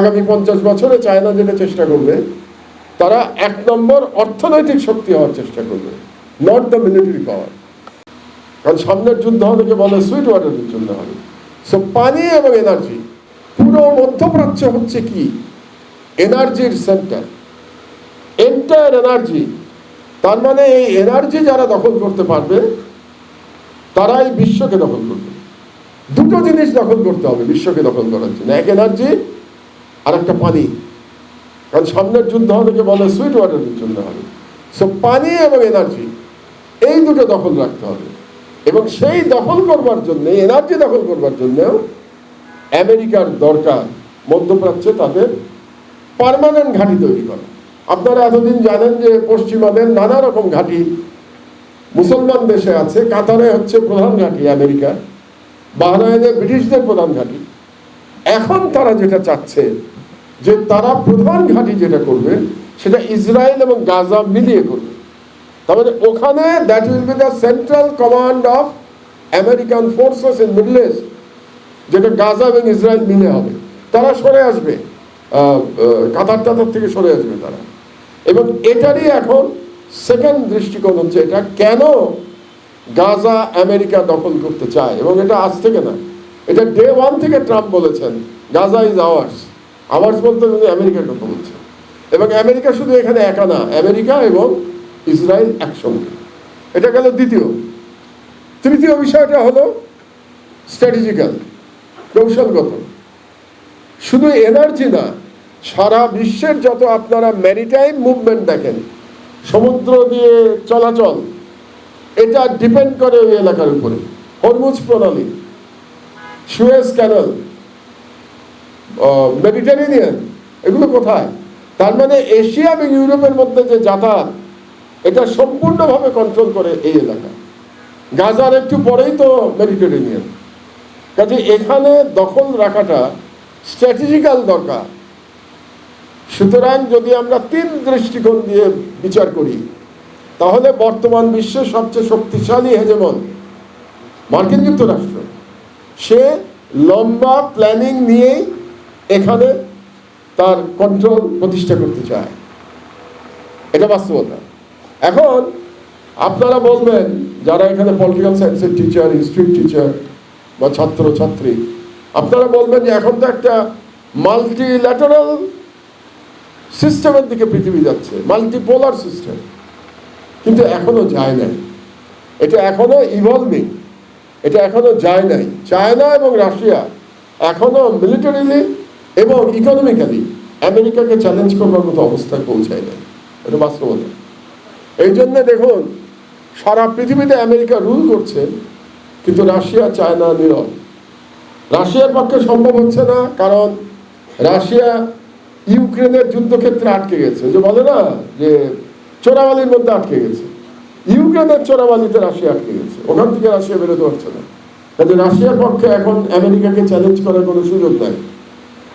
আগামী 50 বছরে চায়না যেটা চেষ্টা করবে, তারা 1 নম্বর অর্থনৈতিক শক্তি হওয়ার চেষ্টা করবে, নট দ্য মিলিটারি পাওয়ার। কারণ সামনের যুদ্ধ হবে, যে বলে সুইট ওয়াটারের জন্য হবে। সো পানি এবং এনার্জি, পুরো মধ্যপ্রাচ্য হচ্ছে কি এনার্জির সেন্টার, এন্টায়ার এনার্জি। তার মানে এই এনার্জি যারা দখল করতে পারবে তারাই বিশ্বকে দখল করবে। দুটো জিনিস দখল করতে হবে বিশ্বকে দখল করার জন্য, এক এনার্জি আর একটা পানি। কারণ সামনের যুদ্ধ হবে, যে বলে সুইট ওয়াটারের জন্য হবে। সো পানি এবং এনার্জি, এই দুটো দখল রাখতে হবে। এবং সেই দখল করবার জন্য, এনার্জি দখল করবার জন্যও আমেরিকার দরকার মধ্যপ্রাচ্যে তাদের পার্মানেন্ট ঘাঁটি তৈরি করা। আপনারা এতদিন জানেন যে পশ্চিমাদের নানা রকম ঘাঁটি মুসলমান দেশে আছে। কাতারে হচ্ছে প্রধান ঘাঁটি আমেরিকার, বাহরাইনে ব্রিটিশদের প্রধান ঘাঁটি। এখন তারা যেটা চাচ্ছে যে তারা প্রধান ঘাঁটি যেটা করবে সেটা ইসরায়েল এবং গাজা মিলিয়ে করবে। তারপরে ওখানে that will be the central command of American forces in middle east, যেটা গাজা এবং ইসরায়েল মিলে হবে। তারা সরে আসবে, কাতার থেকে সরে আসবে তারা। এবং এটারই এখন সেকেন্ড দৃষ্টিকোণ হচ্ছে এটা, কেন গাজা আমেরিকা দখল করতে চায়। এবং এটা আজ থেকে না, এটা ডে 1 থেকে ট্রাম্প বলেছেন গাজা ইজ আওয়ার্স। আওয়ার্স বলতে উনি আমেরিকার কথা বলছেন। এবং আমেরিকা শুধু এখানে একা না, আমেরিকা এবং ইসরায়েল একসঙ্গে। এটা গেল দ্বিতীয়। তৃতীয় বিষয়টা হলো স্ট্র্যাটেজিক্যাল, কৌশলগত। শুধু এনার্জি না, সারা বিশ্বের যত আপনারা ম্যারিটাইম মুভমেন্ট দেখেন, সমুদ্র দিয়ে চলাচল, এটা ডিপেন্ড করে ওই এলাকার উপরে। হরমুজ প্রণালী, সুয়েজ ক্যানাল, মেডিটেরিয়ান, এগুলো কোথায়? তার মানে এশিয়া এবং ইউরোপের মধ্যে যে যাতায়াত, এটা সম্পূর্ণভাবে কন্ট্রোল করে এই এলাকা। গাজার একটু পরেই তো মেডিটেরিয়ান। কাজে এখানে দখল রাখাটা স্ট্র্যাটেজিক্যাল দরকার। সুতরাং যদি আমরা 3 দৃষ্টিকোণ দিয়ে বিচার করি, তাহলে বর্তমান বিশ্বের সবচেয়ে শক্তিশালী হেজেমন মার্কিন যুক্তরাষ্ট্র, সে লম্বা প্ল্যানিং নিয়েই এখানে তার কন্ট্রোল প্রতিষ্ঠা করতে চায়। এটা বাস্তবতা। এখন আপনারা বলবেন, যারা এখানে পলিটিক্যাল সায়েন্সের টিচার, হিস্ট্রি টিচার বা ছাত্র ছাত্রী, আপনারা বলবেন যে এখন তো একটা মাল্টিল্যাটারাল সিস্টেমের দিকে পৃথিবী যাচ্ছে, মাল্টিপোলার সিস্টেম। কিন্তু এখনো যায় নাই, এটা এখনো ইভলভিং, এটা এখনো যায় নাই। চায়না এবং রাশিয়া এখনো মিলিটারিলি এবং ইকোনমিক্যালি আমেরিকাকে চ্যালেঞ্জ করবার মতো অবস্থায় পৌঁছায় নাই। এটা বাস্তবতা। এই জন্য দেখুন, সারা পৃথিবীতে আমেরিকা রুল করছে, কিন্তু রাশিয়া চায়না নীরব। রাশিয়ার পক্ষে সম্ভব হচ্ছে না, কারণ রাশিয়া ইউক্রেনের যুদ্ধক্ষেত্রে আটকে গেছে। যে বলে না যে চোরাবালির মধ্যে আটকে গেছে, ইউক্রেনের চোরাবালিতে রাশিয়া আটকে গেছে, ওখান থেকে রাশিয়া বেরোতে পারছে না। কাজে রাশিয়ার পক্ষে এখন আমেরিকাকে চ্যালেঞ্জ করার কোনো সুযোগ নাই।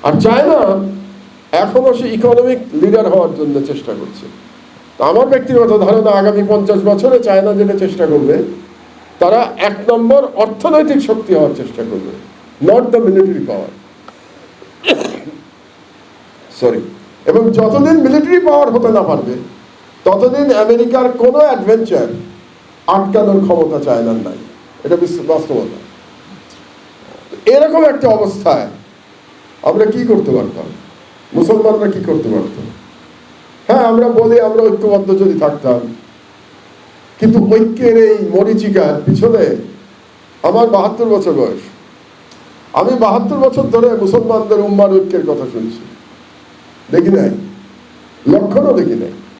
আর চায়না এখনো সে ইকোনমিক লিডার হওয়ার জন্য চেষ্টা করছে। তো আমার ব্যক্তিগত ধারণা, আগামী 50 বছরে চায়না যেটা চেষ্টা করবে, তারা 1 নম্বর অর্থনৈতিক শক্তি হওয়ার চেষ্টা করবে, not the military power. Sorry. এবং যতদিন মিলিটারি পাওয়ার হতে না পারবে, ততদিন আমেরিকার কোনো অ্যাডভেঞ্চার আটকানোর ক্ষমতা চায়নার নাই। এটা বাস্তবতা। এরকম একটা অবস্থায় আমরা কি করতে পারতাম, মুসলমানরা কি করতে পারতাম? হ্যাঁ, আমরা বলি আমরা ঐক্যবদ্ধ যদি থাকতাম, কিন্তু ঐক্যের এই মরীচিকার পিছনে, আমার 72 বছর বয়স, আমি 72 বছর ধরে মুসলমানদের উম্মার ঐক্যের কথা শুনছি, দেখি নাই, লক্ষণও দেখি নাই।